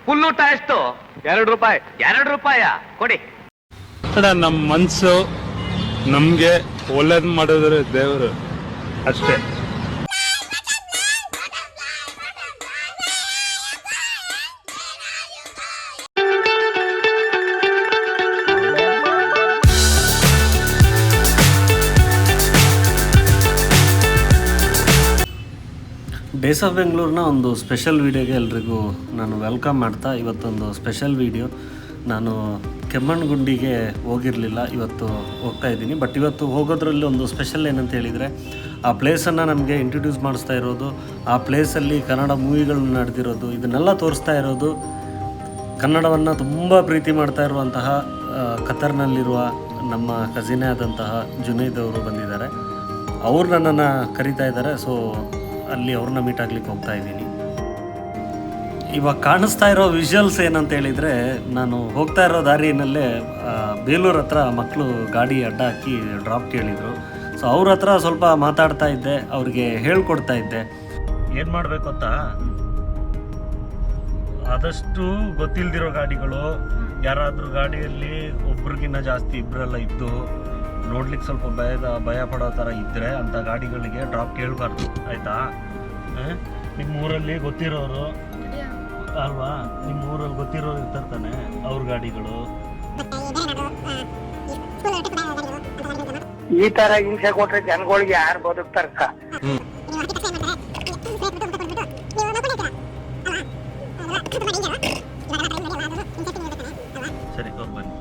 Full ಊಟ ಎಷ್ಟು? 2 ರೂಪಾಯಿ. 2 ರೂಪಾಯ ಕೊಡಿ. ನಮ್ಮ ಮನ್ಸು ನಮ್ಗೆ ಒಳ್ಳೇದ್ ಮಾಡಿದ್ರೆ ದೇವರು ಅಷ್ಟೇ. ಡೇಸ್ ಆಫ್ ಬೆಂಗಳೂರಿನ ಒಂದು ಸ್ಪೆಷಲ್ ವೀಡಿಯೋಗೆ ಎಲ್ರಿಗೂ ನಾನು ವೆಲ್ಕಮ್ ಮಾಡ್ತಾ, ಇವತ್ತೊಂದು ಸ್ಪೆಷಲ್ ವೀಡಿಯೋ. ನಾನು ಕೆಮ್ಮಣ್ಣಗುಂಡಿಗೆ ಹೋಗಿರಲಿಲ್ಲ, ಇವತ್ತು ಹೋಗ್ತಾ ಇದ್ದೀನಿ. ಬಟ್ ಇವತ್ತು ಹೋಗೋದ್ರಲ್ಲಿ ಒಂದು ಸ್ಪೆಷಲ್ ಏನಂತ ಹೇಳಿದರೆ, ಆ ಪ್ಲೇಸನ್ನು ನಮಗೆ ಇಂಟ್ರೊಡ್ಯೂಸ್ ಮಾಡಿಸ್ತಾ ಇರೋದು, ಆ ಪ್ಲೇಸಲ್ಲಿ ಕನ್ನಡ ಮೂವಿಗಳು ನಡೆದಿರೋದು, ಇದನ್ನೆಲ್ಲ ತೋರಿಸ್ತಾ ಇರೋದು ಕನ್ನಡವನ್ನು ತುಂಬ ಪ್ರೀತಿ ಮಾಡ್ತಾ ಇರುವಂತಹ ಕತರ್ನಲ್ಲಿರುವ ನಮ್ಮ ಕಸಿನೇ ಆದಂತಹ ಜುನೈದ್ ಅವರು ಬಂದಿದ್ದಾರೆ. ಅವ್ರು ನನ್ನನ್ನು ಕರೀತಾ ಇದ್ದಾರೆ. ಸೊ ಅಲ್ಲಿ ಅವ್ರನ್ನ ಮೀಟ್ ಆಗ್ಲಿಕ್ಕೆ ಹೋಗ್ತಾ ಇದ್ದೀನಿ. ಇವಾಗ ಕಾಣಿಸ್ತಾ ಇರೋ ವಿಜುವಲ್ಸ್ ಏನಂತ ಹೇಳಿದರೆ, ನಾನು ಹೋಗ್ತಾ ಇರೋ ದಾರಿಯಲ್ಲೇ ಬೇಲೂರು ಹತ್ರ ಮಕ್ಕಳು ಗಾಡಿ ಅಡ್ಡ ಹಾಕಿ ಡ್ರಾಪ್ ಕೇಳಿದರು. ಸೊ ಅವ್ರ ಹತ್ರ ಸ್ವಲ್ಪ ಮಾತಾಡ್ತಾ ಇದ್ದೆ, ಅವ್ರಿಗೆ ಹೇಳ್ಕೊಡ್ತಾ ಇದ್ದೆ. ಏನು ಮಾಡಬೇಕು ಅಂತ, ಆದಷ್ಟು ಗೊತ್ತಿಲ್ದಿರೋ ಗಾಡಿಗಳು, ಯಾರಾದರೂ ಗಾಡಿಯಲ್ಲಿ ಒಬ್ರಿಗಿನ್ನ ಜಾಸ್ತಿ ಇಬ್ಬರೆಲ್ಲ ಇದ್ದು ನೋಡ್ಲಿಕ್ಕೆ ಸ್ವಲ್ಪ ಭಯ ಪಡೋ ಥರ ಇದ್ದರೆ ಅಂಥ ಗಾಡಿಗಳಿಗೆ ಡ್ರಾಪ್ ಕೇಳಬಾರ್ದು, ಆಯಿತಾ? ನಿಮ್ಮ ಊರಲ್ಲಿ ಗೊತ್ತಿರೋರು ಅಲ್ವಾ, ನಿಮ್ಮ ಊರಲ್ಲಿ ಗೊತ್ತಿರೋರು ಇರ್ತಾನೆ ಅವ್ರ ಗಾಡಿಗಳು. ಈ ತರ ಹಿಂಸೆ ಕೊಟ್ರೆ ಜನಗಳಿಗೆ ಯಾರು ಬದುಕ್ತಾರಕ್ಕ? ಸರಿ, ಹೋಗಿ ಬನ್ನಿ.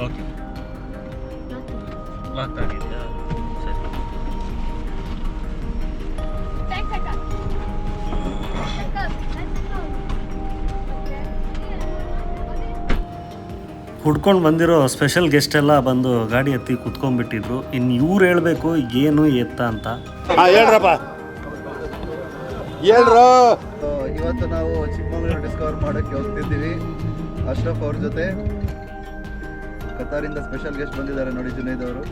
ಓಕೆ, ಲಾಕ್ ಆಗಿದ್ಯಾ? ಸರಿ. ಹುಡ್ಕೊಂಡು ಬಂದಿರೋ ಸ್ಪೆಷಲ್ ಗೆಸ್ಟ್ ಎಲ್ಲ ಬಂದು ಗಾಡಿ ಹತ್ತಿ ಕುತ್ಕೊಂಡ್ಬಿಟ್ಟಿದ್ರು. ಇನ್ನು ಇವ್ರು ಹೇಳಬೇಕು ಏನು ಎತ್ತ ಅಂತ. ಹೇಳ್ರಪ್ಪ, ಹೇಳ್ರು. ಇವತ್ತು ನಾವು ಚಿಕ್ಕಮಗಳೂರು ಡಿಸ್ಕವರ್ ಮಾಡೋಕ್ಕೆ ಹೋಗ್ತಿದ್ದೀವಿ. ಅಶ್ರಫ್ ಅವ್ರ ಜೊತೆ ಕತಾರಿಂದ ಸ್ಪೆಷಲ್ ಗೆಸ್ಟ್ ಬಂದಿದ್ದಾರೆ ನೋಡಿ, ಜುನೈದ್ ಅವರು.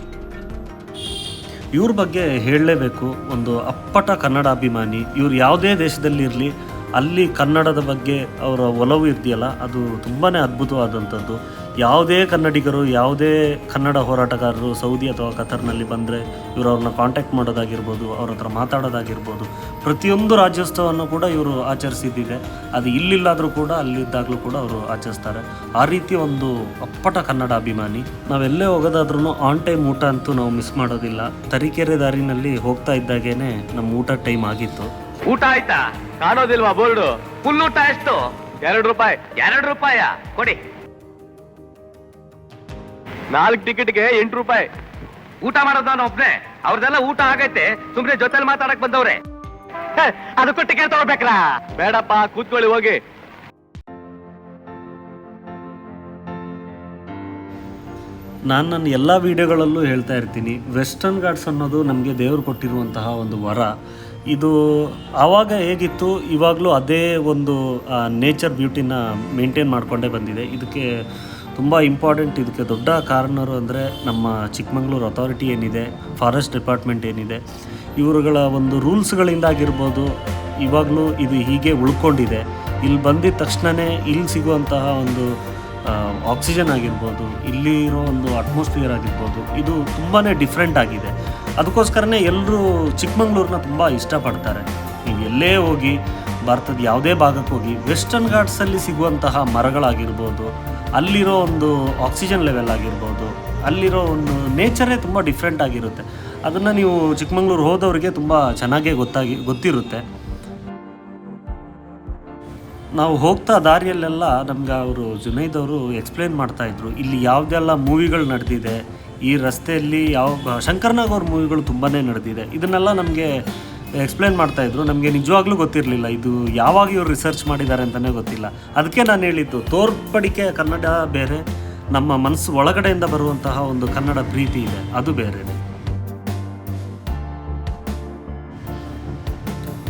ಇವ್ರ ಬಗ್ಗೆ ಹೇಳಲೇಬೇಕು. ಒಂದು ಅಪ್ಪಟ ಕನ್ನಡ ಅಭಿಮಾನಿ. ಇವ್ರು ಯಾವುದೇ ದೇಶದಲ್ಲಿ ಇರಲಿ, ಅಲ್ಲಿ ಕನ್ನಡದ ಬಗ್ಗೆ ಅವರ ಒಲವು ಇದೆಯಲ್ಲ, ಅದು ತುಂಬಾ ಅದ್ಭುತವಾದಂಥದ್ದು. ಯಾವುದೇ ಕನ್ನಡಿಗರು, ಯಾವುದೇ ಕನ್ನಡ ಹೋರಾಟಗಾರರು ಸೌದಿ ಅಥವಾ ಕತರ್ನಲ್ಲಿ ಬಂದರೆ ಇವರು ಅವ್ರನ್ನ ಕಾಂಟ್ಯಾಕ್ಟ್ ಮಾಡೋದಾಗಿರ್ಬೋದು, ಅವ್ರ ಹತ್ರ ಮಾತಾಡೋದಾಗಿರ್ಬೋದು, ಪ್ರತಿಯೊಂದು ರಾಜ್ಯೋತ್ಸವವನ್ನು ಕೂಡ ಇವರು ಆಚರಿಸಿದ್ದಿದೆ. ಅದು ಇಲ್ಲಿಲ್ಲಾದರೂ ಕೂಡ ಅಲ್ಲಿದ್ದಾಗಲೂ ಕೂಡ ಅವರು ಆಚರಿಸ್ತಾರೆ. ಆ ರೀತಿ ಒಂದು ಅಪ್ಪಟ ಕನ್ನಡ ಅಭಿಮಾನಿ. ನಾವೆಲ್ಲೇ ಹೋಗೋದಾದ್ರೂ ಆನ್ ಟೈಮ್ ಊಟ ಅಂತೂ ನಾವು ಮಿಸ್ ಮಾಡೋದಿಲ್ಲ. ತರೀಕೆರೆ ದಾರಿನಲ್ಲಿ ಹೋಗ್ತಾ ಇದ್ದಾಗೇನೆ ನಮ್ಮ ಊಟ ಟೈಮ್ ಆಗಿತ್ತು. ಊಟ ಆಯ್ತಾ? ಕಾಣೋದಿಲ್ವಾ ಬೋರ್ಡು? ಫುಲ್ ಊಟ ಎಷ್ಟು? 2 ರೂಪಾಯಿ. 2 ರೂಪಾಯ ಕೊಡಿ. 4 ಟಿಕೆಟ್ಗೆ 8 ರೂಪಾಯಿ. ಊಟ ಮಾಡೋದು ನಾನು ಒಬ್ನೇ, ಅವ್ರದೆಲ್ಲ ಊಟ ಆಗೈತೆ. ಸುಮ್ನೆ ಜೊತೆಲಿ ಮಾತಾಡಕ್ ಬಂದವ್ರೆ, ಅದಕ್ಕೂ ಟಿಕೆಟ್ ತಗೋಬೇಕ್ರಾ? ಬೇಡಪ್ಪ, ಕೂತ್ಕೊಳ್ಳಿ ಹೋಗಿ. ನಾನು ನನ್ನ ಎಲ್ಲ ವೀಡಿಯೋಗಳಲ್ಲೂ ಹೇಳ್ತಾ ಇರ್ತೀನಿ, ವೆಸ್ಟರ್ನ್ ಘಾಟ್ಸ್ ಅನ್ನೋದು ನಮಗೆ ದೇವರು ಕೊಟ್ಟಿರುವಂತಹ ಒಂದು ವರ. ಇದು ಆವಾಗ ಹೇಗಿತ್ತು, ಇವಾಗಲೂ ಅದೇ ಒಂದು ನೇಚರ್ ಬ್ಯೂಟಿನ ಮೇಂಟೈನ್ ಮಾಡಿಕೊಂಡೇ ಬಂದಿದೆ. ಇದಕ್ಕೆ ತುಂಬ ಇಂಪಾರ್ಟೆಂಟ್, ಇದಕ್ಕೆ ದೊಡ್ಡ ಕಾರಣರು ಅಂದರೆ ನಮ್ಮ ಚಿಕ್ಕಮಗಳೂರು ಅಥಾರಿಟಿ ಏನಿದೆ, ಫಾರೆಸ್ಟ್ ಡಿಪಾರ್ಟ್ಮೆಂಟ್ ಏನಿದೆ, ಇವರುಗಳ ಒಂದು ರೂಲ್ಸ್ಗಳಿಂದಾಗಿರ್ಬೋದು ಇವಾಗಲೂ ಇದು ಹೀಗೆ ಉಳ್ಕೊಂಡಿದೆ. ಇಲ್ಲಿ ಬಂದಿದ್ದ ತಕ್ಷಣವೇ ಇಲ್ಲಿ ಸಿಗುವಂತಹ ಒಂದು ಆಕ್ಸಿಜನ್ ಆಗಿರ್ಬೋದು, ಇಲ್ಲಿರೋ ಒಂದು ಅಟ್ಮಾಸ್ಫಿಯರ್ ಆಗಿರ್ಬೋದು, ಇದು ತುಂಬಾ ಡಿಫ್ರೆಂಟ್ ಆಗಿದೆ. ಅದಕ್ಕೋಸ್ಕರನೇ ಎಲ್ಲರೂ ಚಿಕ್ಕಮಗಳೂರನ್ನ ತುಂಬ ಇಷ್ಟಪಡ್ತಾರೆ. ನೀವು ಎಲ್ಲೇ ಹೋಗಿ, ಭಾರತದ ಯಾವುದೇ ಭಾಗಕ್ಕೆ ಹೋಗಿ, ವೆಸ್ಟರ್ನ್ ಘಾಟ್ಸಲ್ಲಿ ಸಿಗುವಂತಹ ಮರಗಳಾಗಿರ್ಬೋದು, ಅಲ್ಲಿರೋ ಒಂದು ಆಕ್ಸಿಜನ್ ಲೆವೆಲ್ ಆಗಿರ್ಬೋದು, ಅಲ್ಲಿರೋ ಒಂದು ನೇಚರೇ ತುಂಬ ಡಿಫ್ರೆಂಟ್ ಆಗಿರುತ್ತೆ. ಅದನ್ನು ನೀವು ಚಿಕ್ಕಮಗಳೂರು ಹೋದವರಿಗೆ ತುಂಬ ಚೆನ್ನಾಗೇ ಗೊತ್ತಿರುತ್ತೆ. ನಾವು ಹೋಗ್ತಾ ದಾರಿಯಲ್ಲೆಲ್ಲ ನಮ್ಗೆ ಅವರು ಜುನೈದ್ ಅವರು ಎಕ್ಸ್ಪ್ಲೇನ್ ಮಾಡ್ತಾಯಿದ್ರು, ಇಲ್ಲಿ ಯಾವುದೆಲ್ಲ ಮೂವಿಗಳು ನಡೆದಿದೆ, ಈ ರಸ್ತೆಯಲ್ಲಿ ಯಾವ ಶಂಕರ್ನಾಗ್ ಅವ್ರ ಮೂವಿಗಳು ತುಂಬಾ ನಡೆದಿದೆ. ಇದನ್ನೆಲ್ಲ ನಮಗೆ ಎಕ್ಸ್ಪ್ಲೇನ್ ಮಾಡ್ತಾಯಿದ್ರು. ನಮಗೆ ನಿಜವಾಗ್ಲೂ ಗೊತ್ತಿರಲಿಲ್ಲ, ಇದು ಯಾವಾಗ ಇವರು ರಿಸರ್ಚ್ ಮಾಡಿದ್ದಾರೆ ಅಂತಲೇ ಗೊತ್ತಿಲ್ಲ. ಅದಕ್ಕೆ ನಾನು ಹೇಳಿದ್ದು, ತೋರ್ಪಡಿಕೆ ಕನ್ನಡ ಬೇರೆ, ನಮ್ಮ ಮನಸ್ಸು ಒಳಗಡೆಯಿಂದ ಬರುವಂತಹ ಒಂದು ಕನ್ನಡ ಪ್ರೀತಿ ಇದೆ, ಅದು ಬೇರೆ.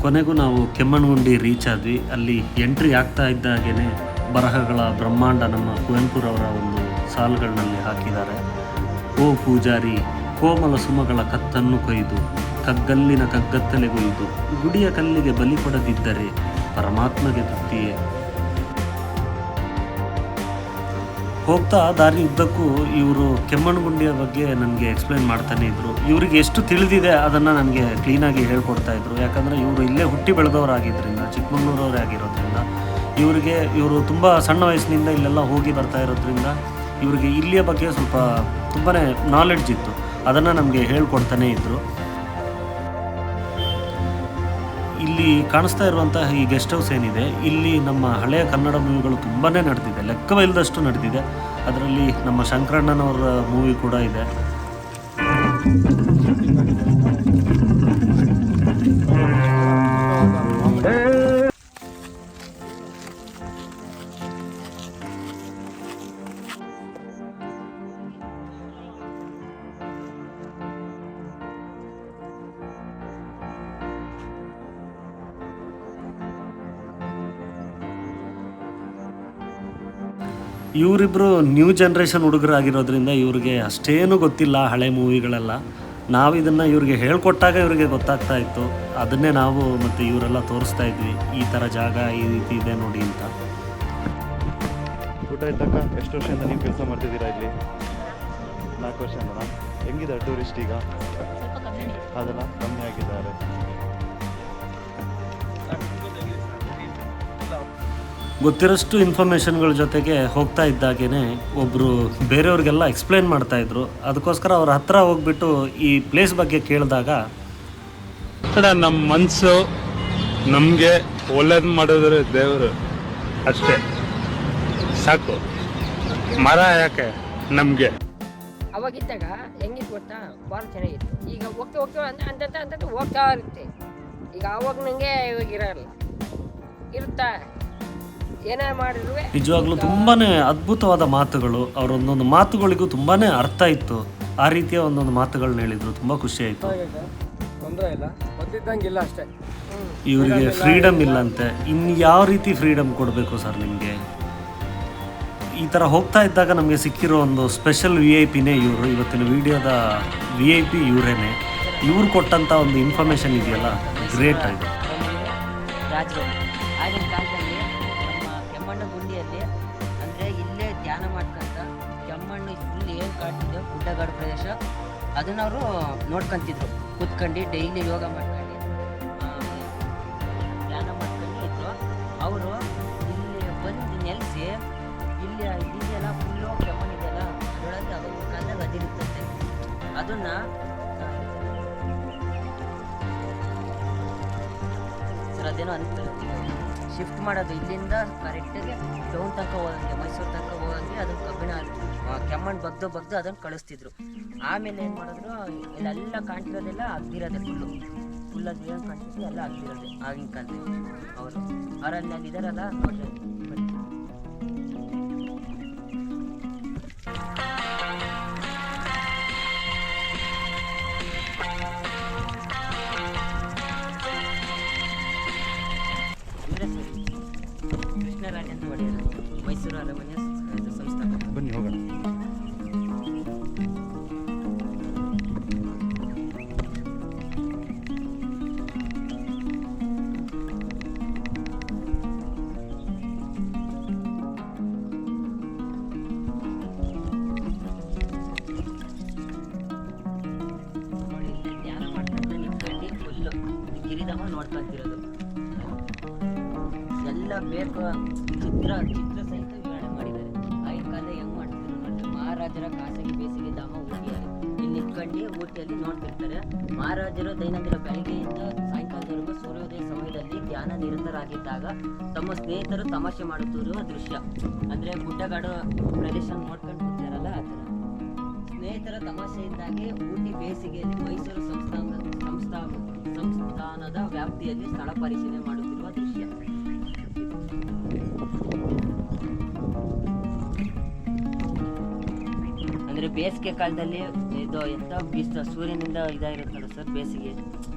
ಕೊನೆಗೂ ನಾವು ಕೆಮ್ಮಣ್ಣಗುಂಡಿ ರೀಚ್ ಆದ್ವಿ. ಅಲ್ಲಿ ಎಂಟ್ರಿ ಆಗ್ತಾ ಇದ್ದಾಗೇ ಬರಹಗಳ ಬ್ರಹ್ಮಾಂಡ ನಮ್ಮ ಕುವೆಂಪುರವರ ಒಂದು ಸಾಲುಗಳಲ್ಲಿ ಹಾಕಿದ್ದಾರೆ. ಓ ಪೂಜಾರಿ, ಕೋಮಲ ಸುಮಗಳ ಕತ್ತನ್ನು ಕೊಯ್ದು, ಕಗ್ಗಲ್ಲಿನ ಕಗ್ಗತ್ತಲೆಗೊಯ್ದು, ಗುಡಿಯ ಕಲ್ಲಿಗೆ ಬಲಿ ಕೊಡದಿದ್ದರೆ ಪರಮಾತ್ಮಗೆ ತೃಪ್ತಿಯೇ. ಹೋಗ್ತಾ ದಾರಿ ಉದ್ದಕ್ಕೂ ಇವರು ಕೆಮ್ಮಣ್ಣಗುಂಡಿಯ ಬಗ್ಗೆ ನನಗೆ ಎಕ್ಸ್ಪ್ಲೈನ್ ಮಾಡ್ತಾನೆ ಇದ್ರು. ಇವರಿಗೆ ಎಷ್ಟು ತಿಳಿದಿದೆ ಅದನ್ನು ನನಗೆ ಕ್ಲೀನಾಗಿ ಹೇಳ್ಕೊಡ್ತಾ ಇದ್ರು. ಯಾಕಂದರೆ ಇವರು ಇಲ್ಲೇ ಹುಟ್ಟಿ ಬೆಳೆದವರಾಗಿದ್ದರಿಂದ, ಚಿಕ್ಕಮಗಳೂರವರೇ ಆಗಿರೋದ್ರಿಂದ ಇವರು ತುಂಬ ಸಣ್ಣ ವಯಸ್ಸಿನಿಂದ ಇಲ್ಲೆಲ್ಲ ಹೋಗಿ ಬರ್ತಾ ಇರೋದ್ರಿಂದ ಇವರಿಗೆ ಇಲ್ಲಿಯ ಬಗ್ಗೆ ಸ್ವಲ್ಪ ತುಂಬಾ ನಾಲೆಡ್ಜ್ ಇತ್ತು. ಅದನ್ನು ನಮಗೆ ಹೇಳ್ಕೊಡ್ತಾನೆ ಇದ್ದರು. ಇಲ್ಲಿ ಕಾಣಿಸ್ತಾ ಇರುವಂತಹ ಈ ಗೆಸ್ಟ್ ಹೌಸ್ ಏನಿದೆ, ಇಲ್ಲಿ ನಮ್ಮ ಹಳೆಯ ಕನ್ನಡ ಮೂವಿಗಳು ತುಂಬಾ ನಡೆದಿದೆ, ಲೆಕ್ಕವಿಲ್ಲದಷ್ಟು ನಡೆದಿದೆ. ಅದರಲ್ಲಿ ನಮ್ಮ ಶಂಕರಣ್ಣನವರ ಮೂವಿ ಕೂಡ ಇದೆ. ಇವರಿಬ್ಬರು ನ್ಯೂ ಜನ್ರೇಷನ್ ಹುಡುಗರಾಗಿರೋದ್ರಿಂದ ಇವ್ರಿಗೆ ಅಷ್ಟೇನು ಗೊತ್ತಿಲ್ಲ ಹಳೆ ಮೂವಿಗಳೆಲ್ಲ. ನಾವು ಇದನ್ನು ಇವ್ರಿಗೆ ಹೇಳ್ಕೊಟ್ಟಾಗ ಇವರಿಗೆ ಗೊತ್ತಾಗ್ತಾ ಇತ್ತು. ಅದನ್ನೇ ನಾವು ಮತ್ತು ಇವರೆಲ್ಲ ತೋರಿಸ್ತಾ ಇದ್ವಿ, ಈ ಥರ ಜಾಗ ಈ ರೀತಿ ಇದೆ ನೋಡಿ ಅಂತ. ಊಟ ಇದ್ದಕ್ಕ ಎಷ್ಟು ವರ್ಷದಿಂದ ನೀವು ಕೆಲಸ ಮಾಡ್ತಿದ್ದೀರಾ ಇಲ್ಲಿ? 4 ವರ್ಷದಿಂದನಾ? ಹೆಂಗಿದೆ ಟೂರಿಸ್ಟ್ ಈಗ? ಅದೆಲ್ಲ ಕಮ್ಮಿ ಆಗಿದ್ದಾರೆ. ಗೊತ್ತಿರೋಷ್ಟು ಇನ್ಫಾರ್ಮೇಷನ್ಗಳ ಜೊತೆಗೆ ಹೋಗ್ತಾ ಇದ್ದಾಗೇ ಒಬ್ಬರು ಬೇರೆಯವ್ರಿಗೆಲ್ಲ ಎಕ್ಸ್ಪ್ಲೇನ್ ಮಾಡ್ತಾಯಿದ್ರು. ಅದಕ್ಕೋಸ್ಕರ ಅವ್ರ ಹತ್ರ ಹೋಗ್ಬಿಟ್ಟು ಈ ಪ್ಲೇಸ್ ಬಗ್ಗೆ ಕೇಳಿದಾಗ, ನಮ್ಮ ಮನಸ್ಸು ನಮಗೆ ಒಳ್ಳೇದು ಮಾಡಿದ್ರೆ ದೇವರು ಅಷ್ಟೇ ಸಾಕು. ಮರ ಯಾಕೆ ನಮಗೆ ಅವಾಗಿದ್ದಾಗ ಹೆಂಗಿತ್ತು ಗೊತ್ತಾ, ಭಾಳ ಚೆನ್ನಾಗಿತ್ತು. ಈಗ ಹೋಗ್ತಾ ಅಂತ ಹೋಗ್ತಾ ಇರುತ್ತೆ. ಈಗ ಆವಾಗ ನನಗೆ ಇವಾಗ ಇರಲ್ಲ, ಇರುತ್ತಾ ಏನೇ ಮಾಡಿದ್ರು. ನಿಜವಾಗ್ಲೂ ತುಂಬಾ ಅದ್ಭುತವಾದ ಮಾತುಗಳು. ಅವರ ಒಂದೊಂದು ಮಾತುಗಳಿಗೂ ತುಂಬಾ ಅರ್ಥ ಇತ್ತು. ಆ ರೀತಿಯ ಒಂದೊಂದು ಮಾತುಗಳನ್ನ ಹೇಳಿದ್ರು, ತುಂಬ ಖುಷಿ ಆಯಿತು. ತೊಂದರೆ ಇಲ್ಲ, ಗೊತ್ತಿದ್ದಂಗಿಲ್ಲ ಅಷ್ಟೇ. ಇವರಿಗೆ ಫ್ರೀಡಮ್ ಇಲ್ಲಂತೆ. ಇನ್ನು ಯಾವ ರೀತಿ ಫ್ರೀಡಮ್ ಕೊಡಬೇಕು ಸರ್ ನಿಮಗೆ? ಈ ಥರ ಹೋಗ್ತಾ ಇದ್ದಾಗ ನಮಗೆ ಸಿಕ್ಕಿರೋ ಒಂದು ಸ್ಪೆಷಲ್ VIP-ನೇ ಇವರು. ಇವತ್ತಿನ ವಿಡಿಯೋದ VIP ಇವರೇನೆ. ಇವ್ರು ಕೊಟ್ಟಂಥ ಒಂದು ಇನ್ಫಾರ್ಮೇಷನ್ ಇದೆಯಲ್ಲ, ಗ್ರೇಟ್ ಆಗಿದೆ. ರಾಜರು ಆಗಿನ ಕಾಲದಲ್ಲಿ ನಮ್ಮ ಕೆಮ್ಮಣ್ಣಗುಂಡಿಯಲ್ಲಿ ಅಂದರೆ ಇಲ್ಲೇ ಧ್ಯಾನ ಮಾಡ್ಕೊಂತ ಕೆಮ್ಮಣ್ಣು ಫುಲ್ ಏನು ಕಾಡ್ತಿದ್ದೆ ಗುಡ್ಡಗಾಡು ಪ್ರದೇಶ, ಅದನ್ನ ಅವರು ನೋಡ್ಕೊಂತಿದ್ರು. ಕೂತ್ಕೊಂಡು ಡೈಲಿ ಯೋಗ ಮಾಡ್ಕೊಂಡು ಧ್ಯಾನ ಮಾಡ್ಕೊಂಡು ಇದ್ರು. ಅವರು ಇಲ್ಲಿ ಬಂದು ನೆಲೆಸಿ ಇಲ್ಲಿ ಇದೆಯಲ್ಲ ಫುಲ್ಲು ಕೆಮ್ಮಣ್ಣಿದೆಯಲ್ಲ, ಅದರೊಳಗೆ ಅವಾಗಿನ ಕಾಲದಾಗ ಅದಿರುತ್ತಂತೆ. ಅದನ್ನು ಅದೇನೋ ಅಂತ ಶಿಫ್ಟ್ ಮಾಡೋದು, ಇಲ್ಲಿಂದ ಕರೆಕ್ಟಾಗಿ ಟೌನ್ ತನಕ ಹೋಗಂಗೆ, ಮೈಸೂರು ತನಕ ಹೋಗಂಗೆ ಅದನ್ನ ಕಬ್ಬಿಣ ಕೆಮ್ಮಣ್ಣು ಬಗ್ದು ಅದನ್ನು ಕಳಿಸ್ತಿದ್ರು. ಆಮೇಲೆ ಏನು ಮಾಡಿದ್ರು, ಇಲ್ಲೆಲ್ಲ ಕಾಣ್ತಿರೋದೆಲ್ಲ ಅಗ್ದಿರೋದೆ, ಫುಲ್ ಅದು ಏನು ಕಾಣ್ತಿದ್ರು ಎಲ್ಲ ಅಗ್ದಿರೋದೆ ಆಗಿನ ಕಾಲದಲ್ಲಿ. ಅವರಲ್ಲಿ ಅಲ್ಲಿ ಇದಾರಲ್ಲ ನೋಡ್ರಿ, ಕೃಷ್ಣರಾಜೇಂದ್ರ ಒಡೆಯರು, ಮೈಸೂರು ಅರಮನೆ ಸಂಸ್ಥಾಪಕ. ಬನ್ನಿ ಹೋಗೋಣ. ಧ್ಯಾನ ಮಾಡ್ಕೊಂಡು ನಿಂತ್ಕೊಂಡು ಫುಲ್ಲು ಗಿರಿಧಾಮ ನೋಡ್ಕೊಂತಿರೋದು ಎಲ್ಲ ಬೇಕು. ಚಿತ್ರ ಸಹಿತ ವಿವರಣೆ ಮಾಡಿದ್ದಾರೆ. ಆಗಿನ ಕಾಲ ಹೆಂಗ್ ಮಾಡ್ತಿದ್ರು ನೋಡಿ, ಮಹಾರಾಜರ ಖಾಸಗಿ ಬೇಸಿಗೆ ಧಾಮ ಊಟಿಯಲ್ಲಿ. ಇಲ್ಲಿ ನಿಂತ್ಕೊಂಡು ಊಟಿಯಲ್ಲಿ ನೋಡ್ತಿರ್ತಾರೆ. ಮಹಾರಾಜರು ದೈನಂದಿನ ಬೆಳಗ್ಗೆಯಿಂದ ಸಾಯಂಕಾಲದವರೆಗೂ ಸೂರ್ಯೋದಯ ಸಮಯದಲ್ಲಿ ಧ್ಯಾನ ನಿರತರಾಗಿದ್ದಾಗ ತಮ್ಮ ಸ್ನೇಹಿತರು ತಮಾಷೆ ಮಾಡುತ್ತಿರುವ ದೃಶ್ಯ. ಅಂದರೆ ಗುಡ್ಡಗಾಡು ಪ್ರದೇಶ ನೋಡ್ಕೊಂಡು ಕೂತಿರಲ್ಲ, ಆ ಥರ ಸ್ನೇಹಿತರ ತಮಾಷೆಯಿಂದಾಗಿ ಊಟಿ ಬೇಸಿಗೆಯಲ್ಲಿ ಮೈಸೂರು ಸಂಸ್ಥಾನದ ವ್ಯಾಪ್ತಿಯಲ್ಲಿ ಸ್ಥಳ ಪರಿಶೀಲನೆ ಮಾಡುತ್ತಿರುವ ದೃಶ್ಯ. ಅಂದರೆ ಬೇಸಿಗೆ ಕಾಲದಲ್ಲಿ ಇದು ಎಂಥ ಸೂರ್ಯನಿಂದ ಇದಾಗಿರುತ್ತಲ್ಲ ಸರ್, ಬೇಸಿಗೆ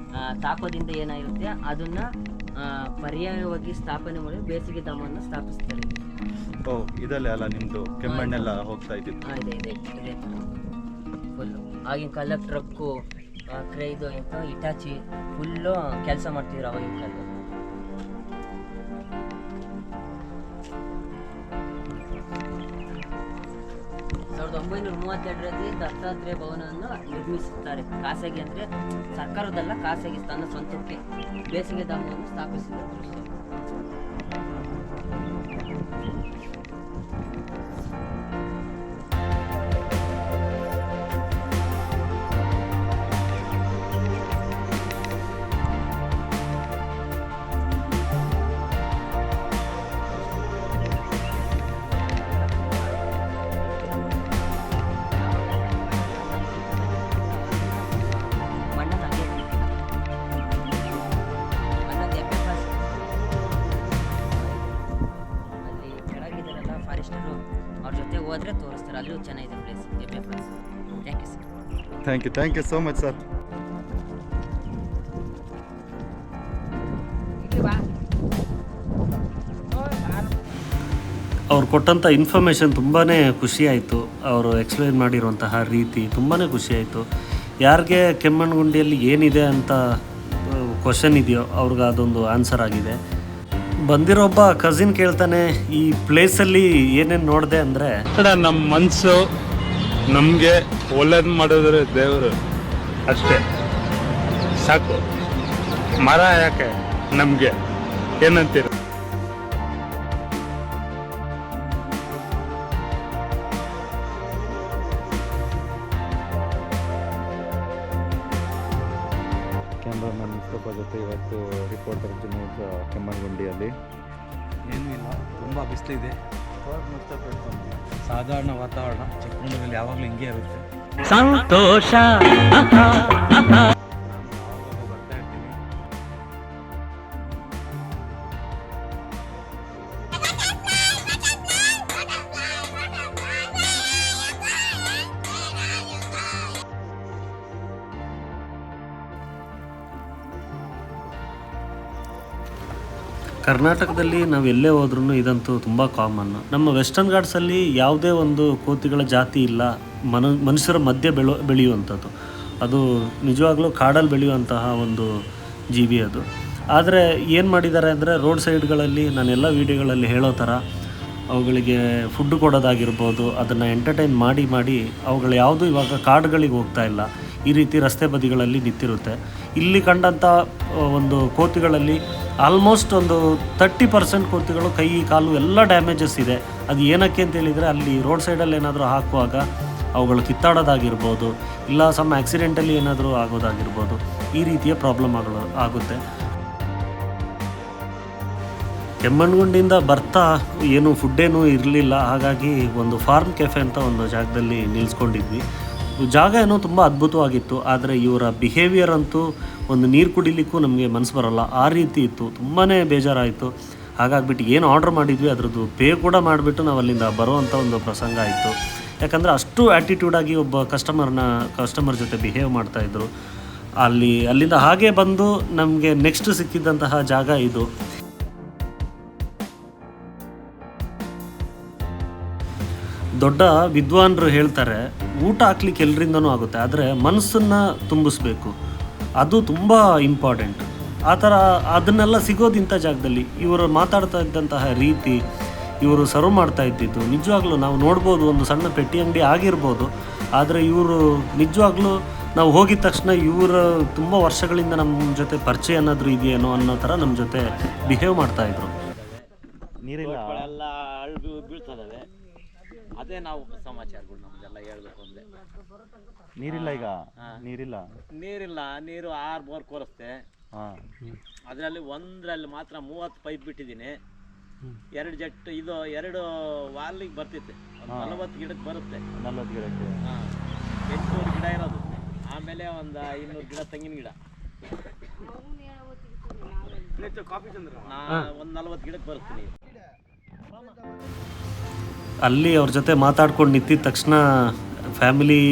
ತಾಪದಿಂದ ಏನಾಗಿರುತ್ತೆ ಅದನ್ನ ಪರ್ಯಾಯವಾಗಿ ಸ್ಥಾಪನೆ ಮಾಡಿ ಬೇಸಿಗೆ ಧಾಮವನ್ನು ಸ್ಥಾಪಿಸ್ತಾರೆ. ಓ, ಇದಲ್ಲೇ ಅಲ್ಲ ನಿಮ್ದು ಕೆಮ್ಮಣ್ಣೆಲ್ಲ ಹೋಗ್ತಾ ಇದ್ದಿತ್ತು? ಇದೆ ಫುಲ್ಲು ಆಗಿನ ಕಾಲ ಟ್ರಕ್ಕು ಇದು ಎಂತ ಇಟಾಚಿ ಫುಲ್ಲು ಕೆಲಸ ಮಾಡ್ತಿದ್ರು ಅವಾಗಿನ ಕಾಲದಲ್ಲಿ. 1932ರಲ್ಲಿ ದತ್ತಾತ್ರೇಯ ಭವನವನ್ನು ನಿರ್ಮಿಸುತ್ತಾರೆ. ಖಾಸಗಿ ಅಂದರೆ ಸರ್ಕಾರದಲ್ಲ, ಖಾಸಗಿ ತನ್ನ ಸ್ವಂತಕ್ಕೆ ಬೇಸಿಗೆ ಧಾಮವನ್ನು ಸ್ಥಾಪಿಸಿದ ದೃಶ್ಯ. ಅವ್ರ ಜೊತೆ ಹೋದ್ರೆ ತೋರಿಸ್ತಾರೆ, ಅಲ್ಲೂ ಚೆನ್ನಾಗಿದೆ ಪ್ಲೇಸ್, ಎಬ್ಬೆ place. Thank you sir. Thank you so much sir. ಅವ್ರು ಕೊಟ್ಟಂಥ ಇನ್ಫಾರ್ಮೇಷನ್ ತುಂಬಾ ಖುಷಿಯಾಯಿತು. ಅವರು ಎಕ್ಸ್ಪ್ಲೈನ್ ಮಾಡಿರುವಂತಹ ರೀತಿ ತುಂಬಾ ಖುಷಿಯಾಯಿತು. ಯಾರಿಗೆ ಕೆಮ್ಮಣ್ಣುಗುಂಡಿಯಲ್ಲಿ ಏನಿದೆ ಅಂತ ಕ್ವಶನ್ ಇದೆಯೋ ಅವ್ರಿಗೆ ಅದೊಂದು ಆನ್ಸರ್ ಆಗಿದೆ. ಬಂದಿರೋ ಒಬ್ಬ ಕಸಿನ್ ಕೇಳ್ತಾನೆ, ಈ ಪ್ಲೇಸಲ್ಲಿ ಏನೇನು ನೋಡಿದೆ ಅಂದರೆ, ನಮ್ಮ ಮನಸ್ಸು ನಮಗೆ ಒಳ್ಳೇದು ಮಾಡಿದ್ರೆ ದೇವರು ಅಷ್ಟೇ ಸಾಕು. ಮರ ಯಾಕೆ ನಮಗೆ ಏನಂತೀರ? ಕ್ಯಾಮ್ರಾಮನ್ ಮುಸ್ತಫಾ ಜೊತೆ ಇವತ್ತು ರಿಪೋರ್ಟರ್ ಜುನೂದ್ ಕೆಮ್ಮಣ್ಣುಗುಂಡಿಯಲ್ಲಿ. ಏನೂ ಇಲ್ಲ, ತುಂಬ ಬಿಸಿಲಿದೆ, ಸಾಧಾರಣ ವಾತಾವರಣ. ಚಿಕ್ಕಮಗಳೂರಲ್ಲಿ ಯಾವಾಗಲೂ ಹಿಂಗೆ ಇರುತ್ತೆ. ಸಂತೋಷ ಬರ್ತಾ ಇರ್ತೀನಿ. ಕರ್ನಾಟಕದಲ್ಲಿ ನಾವು ಎಲ್ಲೇ ಹೋದ್ರೂ ಇದಂತೂ ತುಂಬ ಕಾಮನ್ನು. ನಮ್ಮ ವೆಸ್ಟರ್ನ್ ಘಾಟ್ಸಲ್ಲಿ ಯಾವುದೇ ಒಂದು ಕೋತಿಗಳ ಜಾತಿ ಇಲ್ಲ, ಮನುಷ್ಯರ ಮಧ್ಯೆ ಬೆಳೆಯುವಂಥದ್ದು. ಅದು ನಿಜವಾಗ್ಲೂ ಕಾಡಲ್ಲಿ ಬೆಳೆಯುವಂತಹ ಒಂದು ಜೀವಿ ಅದು. ಆದರೆ ಏನು ಮಾಡಿದ್ದಾರೆ ಅಂದರೆ, ರೋಡ್ ಸೈಡ್ಗಳಲ್ಲಿ ನಾನೆಲ್ಲ ವೀಡಿಯೋಗಳಲ್ಲಿ ಹೇಳೋ ಥರ ಅವುಗಳಿಗೆ ಫುಡ್ ಕೊಡೋದಾಗಿರ್ಬೋದು, ಅದನ್ನು ಎಂಟರ್ಟೈನ್ ಮಾಡಿ ಅವುಗಳು ಯಾವುದೂ ಇವಾಗ ಕಾಡುಗಳಿಗೆ ಹೋಗ್ತಾ ಇಲ್ಲ. ಈ ರೀತಿ ರಸ್ತೆ ಬದಿಗಳಲ್ಲಿ ನಿಂತಿರುತ್ತೆ. ಇಲ್ಲಿ ಕಂಡಂಥ ಒಂದು ಕೋತಿಗಳಲ್ಲಿ ಆಲ್ಮೋಸ್ಟ್ ಒಂದು 30% ಕೋತಿಗಳು ಕೈ ಕಾಲು ಎಲ್ಲ ಡ್ಯಾಮೇಜಸ್ ಇದೆ. ಅದು ಏನಕ್ಕೆ ಅಂತ ಹೇಳಿದರೆ, ಅಲ್ಲಿ ರೋಡ್ ಸೈಡಲ್ಲಿ ಏನಾದರೂ ಹಾಕುವಾಗ ಅವುಗಳು ಕಿತ್ತಾಡೋದಾಗಿರ್ಬೋದು, ಇಲ್ಲ ಸಮ್ ಆಕ್ಸಿಡೆಂಟಲ್ಲಿ ಏನಾದರೂ ಆಗೋದಾಗಿರ್ಬೋದು, ಈ ರೀತಿಯ ಪ್ರಾಬ್ಲಮ್ ಆಗುತ್ತೆ. ಕೆಮ್ಮಣ್ಣುಗುಂಡಿಯಿಂದ ಬರ್ತಾ ಏನು ಫುಡ್ಡೇನೂ ಇರಲಿಲ್ಲ. ಹಾಗಾಗಿ ಒಂದು ಫಾರ್ಮ್ ಕೆಫೆ ಅಂತ ಒಂದು ಜಾಗದಲ್ಲಿ ನಿಲ್ಲಿಸ್ಕೊಂಡಿದ್ವಿ. ಜಾಗ ಏನೋ ತುಂಬ ಅದ್ಭುತವಾಗಿತ್ತು, ಆದರೆ ಇವರ ಬಿಹೇವಿಯರ್ ಅಂತೂ ಒಂದು ನೀರು ಕುಡಿಲಿಕ್ಕೂ ನಮಗೆ ಮನಸ್ಸು ಬರೋಲ್ಲ, ಆ ರೀತಿ ಇತ್ತು. ತುಂಬಾ ಬೇಜಾರಾಯಿತು. ಹಾಗಾಗಿಬಿಟ್ಟು ಏನು ಆರ್ಡ್ರ್ ಮಾಡಿದ್ವಿ ಅದರದ್ದು ಪೇ ಕೂಡ ಮಾಡಿಬಿಟ್ಟು ನಾವು ಅಲ್ಲಿಂದ ಬರೋವಂಥ ಒಂದು ಪ್ರಸಂಗ ಆಯಿತು. ಯಾಕಂದರೆ ಅಷ್ಟು ಆ್ಯಟಿಟ್ಯೂಡಾಗಿ ಒಬ್ಬ ಕಸ್ಟಮರ್ ಜೊತೆ ಬಿಹೇವ್ ಮಾಡ್ತಾಯಿದ್ರು. ಅಲ್ಲಿಂದ ಹಾಗೆ ಬಂದು ನಮಗೆ ನೆಕ್ಸ್ಟ್ ಸಿಕ್ಕಿದ್ದಂತಹ ಜಾಗ ಇದು. ದೊಡ್ಡ ವಿದ್ವಾನ್ರು ಹೇಳ್ತಾರೆ, ಊಟ ಹಾಕ್ಲಿಕ್ಕೆ ಎಲ್ಲರಿಂದನೂ ಆಗುತ್ತೆ, ಆದರೆ ಮನಸ್ಸನ್ನು ತುಂಬಿಸ್ಬೇಕು, ಅದು ತುಂಬ ಇಂಪಾರ್ಟೆಂಟ್. ಆ ಥರ ಅದನ್ನೆಲ್ಲ ಸಿಗೋದಿಂಥ ಜಾಗದಲ್ಲಿ ಇವರು ಮಾತಾಡ್ತಾ ಇದ್ದಂತಹ ರೀತಿ, ಇವರು ಸರ್ವ್ ಮಾಡ್ತಾ ಇದ್ದಿದ್ದು ನಿಜವಾಗ್ಲೂ ನಾವು ನೋಡ್ಬೋದು. ಒಂದು ಸಣ್ಣ ಪೆಟ್ಟಿ ಅಂಗಡಿ ಆಗಿರ್ಬೋದು, ಆದರೆ ಇವರು ನಿಜವಾಗ್ಲೂ ನಾವು ಹೋಗಿದ ತಕ್ಷಣ ಇವರು ತುಂಬ ವರ್ಷಗಳಿಂದ ನಮ್ಮ ಜೊತೆ ಪರಿಚಯ ಅನ್ನೋದ್ರು ಇದೆಯೇನೋ ಅನ್ನೋ ಥರ ನಮ್ಮ ಜೊತೆ ಬಿಹೇವ್ ಮಾಡ್ತಾಯಿದ್ರು. ನೀರಿಲ್ಲ, ಬೀಳ್ತದವೆ, ಅದೇ ನಾವು ಸಮಾಚಾರಗಳು ನಮ್ದೆಲ್ಲ ಹೇಳ್ಬೇಕು ಅಂದರೆ. ನೀರಿಲ್ಲ, ಈಗ ನೀರಿಲ್ಲ, ನೀರು 6 ಬೋರ್ ಕೊರಸ್ತೆ. ಅದರಲ್ಲಿ ಒಂದರಲ್ಲಿ ಮಾತ್ರ 30 ಪೈಪ್ ಬಿಟ್ಟಿದ್ದೀನಿ. 2 ಜೆಟ್ ಇದು 2 ವಾಲಿಗೆ ಬರ್ತಿತ್ತೆ. 40 ಗಿಡಕ್ಕೆ ಬರುತ್ತೆ. 40 ಗಿಡಕ್ಕೆ 800 ಗಿಡ ಇರೋದು. ಆಮೇಲೆ ಒಂದು 500 ಗಿಡ ತೆಂಗಿನ ಗಿಡ. ಒಂದು 40 ಗಿಡಕ್ಕೆ ಬರುತ್ತೆ ನೀರು. ಅಲ್ಲಿ ಅವ್ರ ಜೊತೆ ಮಾತಾಡ್ಕೊಂಡು ನಿಂತಿದ ತಕ್ಷಣ ಫ್ಯಾಮಿಲಿ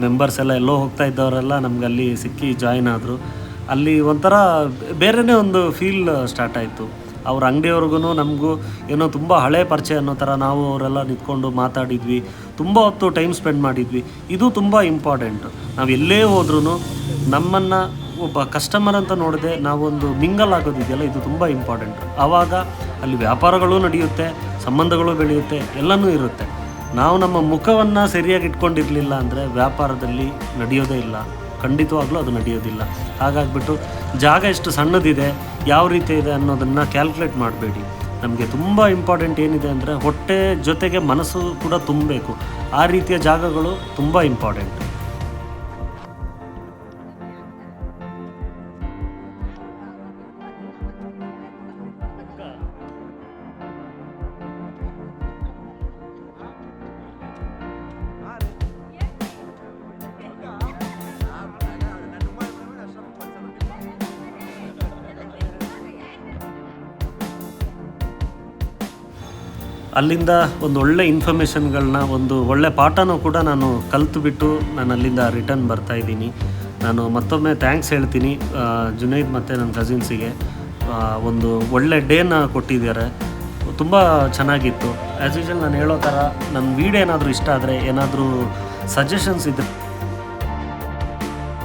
ಮೆಂಬರ್ಸ್ ಎಲ್ಲ ಎಲ್ಲೋ ಹೋಗ್ತಾ ಇದ್ದವರೆಲ್ಲ ನಮ್ಗೆ ಅಲ್ಲಿ ಸಿಕ್ಕಿ ಜಾಯಿನ್ ಆದರು. ಅಲ್ಲಿ ಒಂಥರ ಬೇರೆಯೇ ಒಂದು ಫೀಲ್ ಸ್ಟಾರ್ಟ್ ಆಯಿತು. ಅವ್ರ ಅಂಗಡಿಯವ್ರಿಗೂ ನಮಗೂ ಏನೋ ತುಂಬ ಹಳೆ ಪರಿಚಯ ಅನ್ನೋ ಥರ ನಾವು ಅವರೆಲ್ಲ ನಿಂತ್ಕೊಂಡು ಮಾತಾಡಿದ್ವಿ, ತುಂಬ ಹೊತ್ತು ಟೈಮ್ ಸ್ಪೆಂಡ್ ಮಾಡಿದ್ವಿ. ಇದು ತುಂಬ ಇಂಪಾರ್ಟೆಂಟು. ನಾವು ಎಲ್ಲೇ ಹೋದ್ರೂ ನಮ್ಮನ್ನು ಒಬ್ಬ ಕಸ್ಟಮರ್ ಅಂತ ನೋಡಿದೆ ನಾವೊಂದು ಮಿಂಗಲ್ ಆಗೋದಿದೆಯಲ್ಲ, ಇದು ತುಂಬ ಇಂಪಾರ್ಟೆಂಟು. ಆವಾಗ ಅಲ್ಲಿ ವ್ಯಾಪಾರಗಳು ನಡೆಯುತ್ತೆ, ಸಂಬಂಧಗಳು ಬೆಳೆಯುತ್ತೆ, ಎಲ್ಲನೂ ಇರುತ್ತೆ. ನಾವು ನಮ್ಮ ಮುಖವನ್ನು ಸರಿಯಾಗಿ ಇಟ್ಕೊಂಡಿರಲಿಲ್ಲ ಅಂದರೆ ವ್ಯಾಪಾರದಲ್ಲಿ ನಡೆಯೋದೇ ಇಲ್ಲ, ಖಂಡಿತವಾಗ್ಲೂ ಅದು ನಡೆಯೋದಿಲ್ಲ. ಹಾಗಾಗ್ಬಿಟ್ಟು ಜಾಗ ಎಷ್ಟು ಸಣ್ಣದಿದೆ, ಯಾವ ರೀತಿ ಇದೆ ಅನ್ನೋದನ್ನು ಕ್ಯಾಲ್ಕುಲೇಟ್ ಮಾಡಬೇಡಿ. ನಮಗೆ ತುಂಬ ಇಂಪಾರ್ಟೆಂಟ್ ಏನಿದೆ ಅಂದರೆ ಹೊಟ್ಟೆ ಜೊತೆಗೆ ಮನಸ್ಸು ಕೂಡ ತುಂಬಬೇಕು. ಆ ರೀತಿಯ ಜಾಗಗಳು ತುಂಬ ಇಂಪಾರ್ಟೆಂಟ್. ಅಲ್ಲಿಂದ ಒಂದು ಒಳ್ಳೆ ಇನ್ಫಾರ್ಮೇಷನ್ಗಳನ್ನ, ಒಂದು ಒಳ್ಳೆ ಪಾಠನೂ ಕೂಡ ನಾನು ಕಲಿತುಬಿಟ್ಟು ನಾನು ಅಲ್ಲಿಂದ ರಿಟರ್ನ್ ಬರ್ತಾಯಿದ್ದೀನಿ. ನಾನು ಮತ್ತೊಮ್ಮೆ ಥ್ಯಾಂಕ್ಸ್ ಹೇಳ್ತೀನಿ ಜುನೈದ್ ಮತ್ತು ನನ್ನ ಕಸಿನ್ಸಿಗೆ. ಒಂದು ಒಳ್ಳೆ ಡೇನ ಕೊಟ್ಟಿದ್ದಾರೆ, ತುಂಬ ಚೆನ್ನಾಗಿತ್ತು. ಆ್ಯಸ್ ಯೂಶುವಲ್ ನಾನು ಹೇಳೋ ಥರ ನನ್ನ ವೀಡಿಯೋ ಏನಾದರೂ ಇಷ್ಟ ಆದರೆ, ಏನಾದರೂ ಸಜೆಷನ್ಸ್ ಇದ್ದರೆ